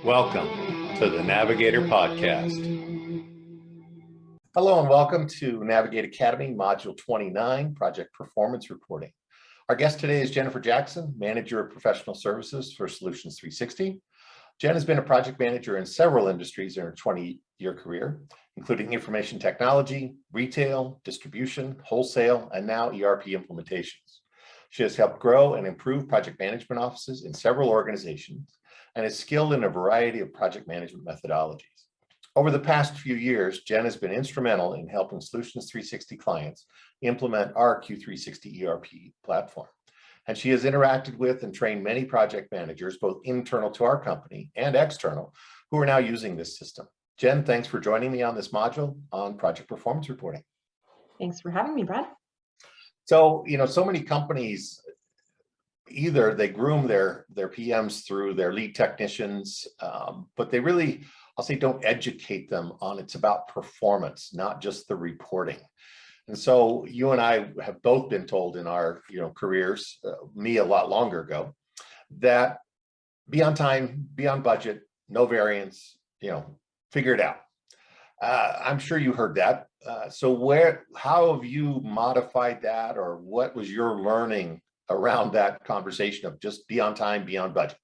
Welcome to the Navigator podcast. Hello and welcome to Navigate Academy, Module 29, Project Performance Reporting. Our guest today is Jennifer Jackson, Manager of Professional Services for Solutions 360. Jen has been a project manager in several industries in her 20-year career, including information technology, retail, distribution, wholesale, and now ERP implementations. She has helped grow and improve project management offices in several organizations and is skilled in a variety of project management methodologies. Over the past few years, Jen has been instrumental in helping Solutions 360 clients implement our Q360 ERP platform. And she has interacted with and trained many project managers, both internal to our company and external, who are now using this system. Jen, thanks for joining me on this module on project performance reporting. Thanks for having me, Brad. So, so many companies, either they groom their PMs through their lead technicians, but they really, I'll say, don't educate them on it's about performance, not just the reporting. And so you and I have both been told in our careers, me a lot longer ago, that be on time, be on budget, no variance, figure it out. I'm sure you heard that. So how have you modified that, or what was your learning around that conversation of just be on time, be on budget?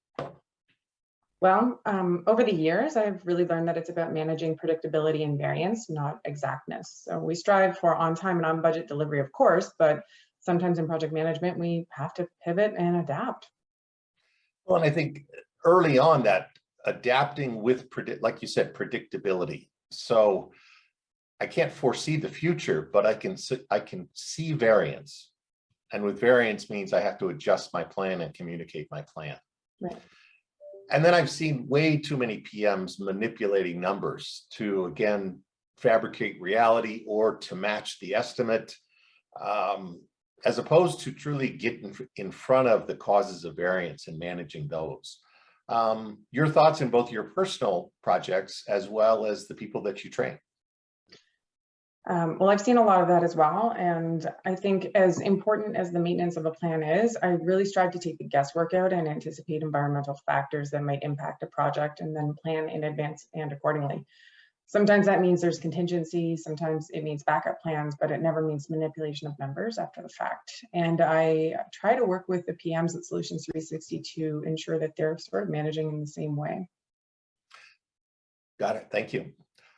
Well, over the years, I've really learned that it's about managing predictability and variance, not exactness. So we strive for on-time and on-budget delivery, of course, but sometimes in project management, we have to pivot and adapt. Well, and I think early on that adapting with, like you said, predictability. So I can't foresee the future, but I can see variance. And with variance means I have to adjust my plan and communicate my plan. Right. And then I've seen way too many PMs manipulating numbers to, again, fabricate reality or to match the estimate, as opposed to truly get in front of the causes of variance and managing those. Your thoughts in both your personal projects as well as the people that you train? Well, I've seen a lot of that as well. And I think as important as the maintenance of a plan is, I really strive to take the guesswork out and anticipate environmental factors that might impact a project and then plan in advance and accordingly. Sometimes that means there's contingency, sometimes it means backup plans, but it never means manipulation of numbers after the fact. And I try to work with the PMs at Solutions 360 to ensure that they're sort of managing in the same way. Got it. Thank you.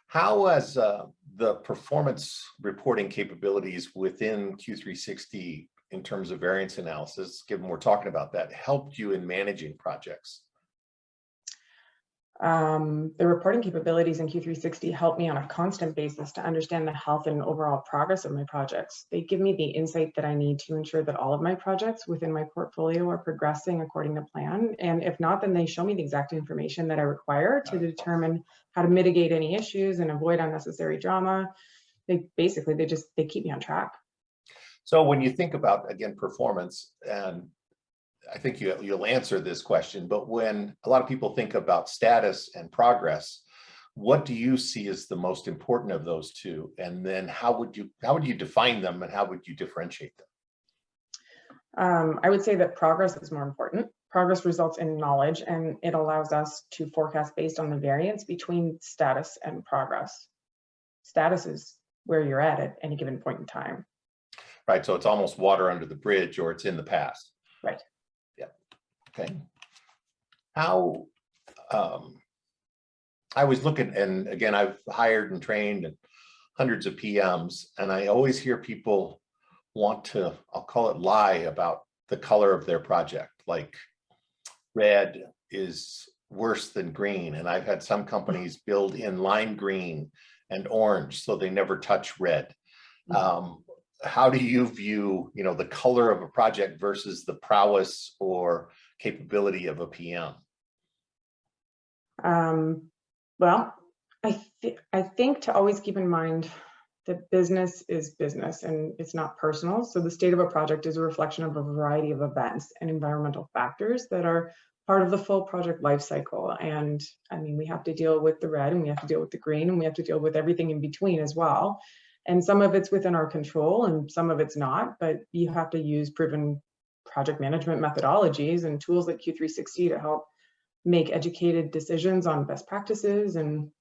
How has the performance reporting capabilities within Q360 in terms of variance analysis, given we're talking about that, helped you in managing projects? The reporting capabilities in Q360 help me on a constant basis to understand the health and overall progress of my projects. They give me the insight that I need to ensure that all of my projects within my portfolio are progressing according to plan. And if not, then they show me the exact information that I require to determine how to mitigate any issues and avoid unnecessary drama. They keep me on track. So when you think about, again, performance, and I think you'll answer this question, but when a lot of people think about status and progress, what do you see as the most important of those two? And then how would you define them, and how would you differentiate them? I would say that progress is more important. Progress results in knowledge, and it allows us to forecast based on the variance between status and progress. Status is where you're at any given point in time. Right, so it's almost water under the bridge, or it's in the past. Right. Okay. How, I was looking, and again, I've hired and trained hundreds of PMs, and I always hear people want to, I'll call it, lie about the color of their project. Like red is worse than green. And I've had some companies build in lime green and orange, so they never touch red. How do you view, the color of a project versus the prowess or capability of a PM? Well, I think to always keep in mind that business is business and it's not personal. So the state of a project is a reflection of a variety of events and environmental factors that are part of the full project life cycle. And I mean, we have to deal with the red, and we have to deal with the green, and we have to deal with everything in between as well. And some of it's within our control and some of it's not, but you have to use proven project management methodologies and tools like Q360 to help make educated decisions on best practices and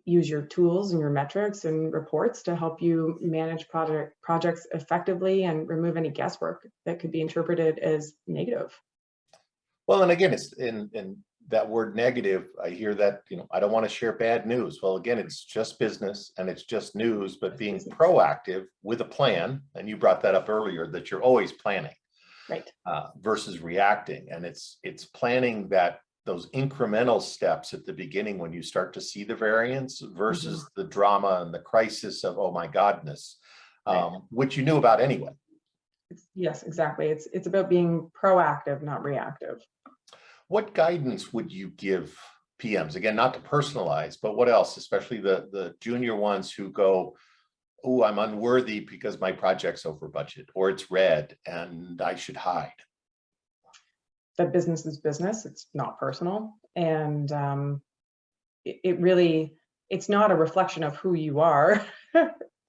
use your tools and your metrics and reports to help you manage projects effectively and remove any guesswork that could be interpreted as negative. Well, and again, it's in that word negative, I hear that, I don't want to share bad news. Well, again, it's just business and it's just news, but being proactive with a plan, and you brought that up earlier, that you're always planning, right? Versus reacting. And it's planning those incremental steps at the beginning when you start to see the variance versus the drama and the crisis of, oh my godness, which you knew about anyway. Yes, exactly. It's about being proactive, not reactive. What guidance would you give PMs? Again, not to personalize, but what else, especially the junior ones who go, oh, I'm unworthy because my project's over budget, or it's red and I should hide. That business is business. It's not personal. And it's not a reflection of who you are,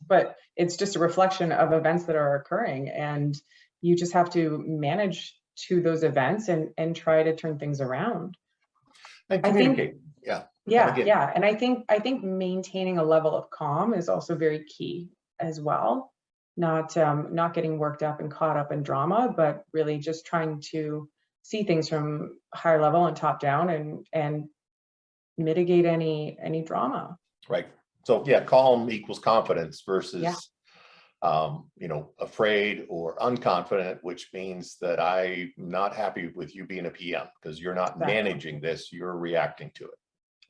but it's just a reflection of events that are occurring. And you just have to manage to those events and try to turn things around. And communicate. Yeah. And I think maintaining a level of calm is also very key as well. Not getting worked up and caught up in drama, but really just trying to see things from higher level and top down and mitigate any drama. Right. So yeah, calm equals confidence versus afraid or unconfident, which means that I'm not happy with you being a PM because you're not managing this, you're reacting to it.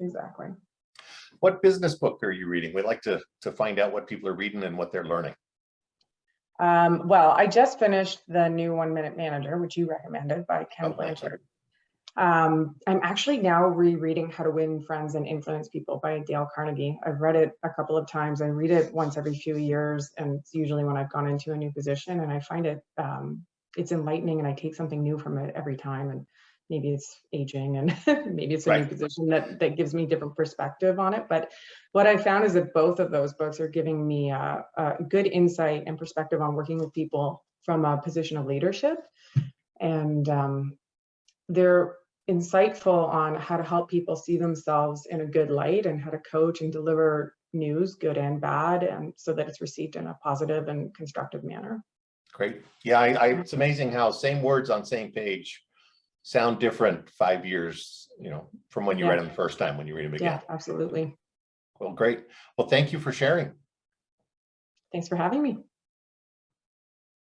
Exactly. What business book are you reading? We'd like to find out what people are reading and what they're learning. Well, I just finished the new 1 Minute Manager, which you recommended, by Ken Blanchard. I'm actually now rereading How to Win Friends and Influence People by Dale Carnegie. I've read it a couple of times. I read it once every few years, and it's usually when I've gone into a new position, and I find it it's enlightening, and I take something new from it every time. And maybe it's aging, and maybe it's a new position that gives me different perspective on it. But what I found is that both of those books are giving me a good insight and perspective on working with people from a position of leadership, and they're insightful on how to help people see themselves in a good light and how to coach and deliver news, good and bad, and so that it's received in a positive and constructive manner. Great. Yeah, it's amazing how same words on same page sound different 5 years, from when you read them the first time, when you read them again. Yeah, absolutely. Well, great. Well, thank you for sharing. Thanks for having me.